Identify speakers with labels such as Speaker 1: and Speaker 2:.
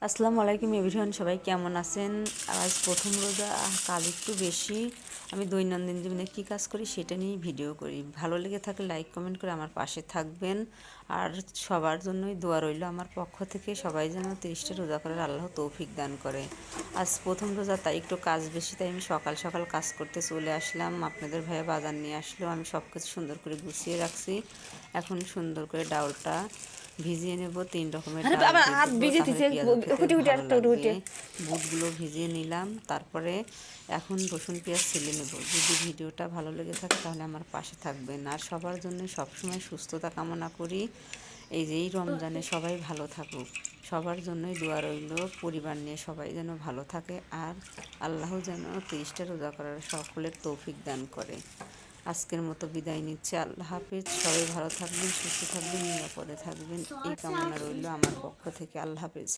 Speaker 1: আসসালামু আলাইকুম এভরিওয়ান, সবাই কেমন আছেন? আজ প্রথম রোজা, কাজ একটু বেশি। আমি দৈনন্দিন জীবনে কী কাজ করি সেটা নিয়েই ভিডিও করি। ভালো লেগে থাকলে লাইক কমেন্ট করে আমার পাশে থাকবেন। আর সবার জন্যই দোয়া রইল আমার পক্ষ থেকে, সবাই যেন 30টা রোজা করার আল্লাহ তৌফিক দান করে। আজ প্রথম রোজা, তাই একটু কাজ বেশি, তাই আমি সকাল সকাল কাজ করতে চলে আসলাম। আপনাদের ভাইয়া বাজার নিয়ে আসলো, আমি সব কিছু সুন্দর করে গুছিয়ে রাখছি। এখন সুন্দর করে ডাউলটা ভিজিয়ে নেব। 3 রকমের
Speaker 2: আরে
Speaker 1: ডাল
Speaker 2: বাবা
Speaker 1: দিয়ে
Speaker 2: হাত
Speaker 1: দেবো,
Speaker 2: ভিজে
Speaker 1: তাহলে
Speaker 2: দিছে।
Speaker 1: পেঁয়াজও খেতে
Speaker 2: উঠে উঠে
Speaker 1: ভালো
Speaker 2: আরেকটা উঠে
Speaker 1: লাগবে।
Speaker 2: উঠে
Speaker 1: বুটগুলো ভিজিয়ে নিলাম, তারপরে এখন রসুন পেঁয়াজ ছিলে নেব। যদি ভিডিওটা ভালো লেগে থাকে তাহলে আমার পাশে থাকবেন। আর সবার জন্য সবসময় সুস্থতা কামনা করি। এই যে এই রমজানে সবাই ভালো থাকুক, সবার জন্যই দোয়া রইল। পরিবার নিয়ে সবাই যেন ভালো থাকে, আর আল্লাহ যেন 30টা রোজা করার সকলের তৌফিক দান করে। আজকের মতো বিদায় নিচ্ছে। আল্লাহ হাফিজ। সবাই ভালো থাকবেন, সুস্থ থাকবেন, নিরাপদে থাকবেন, এই কামনা রইল আমার পক্ষ থেকে। আল্লাহ হাফিজ।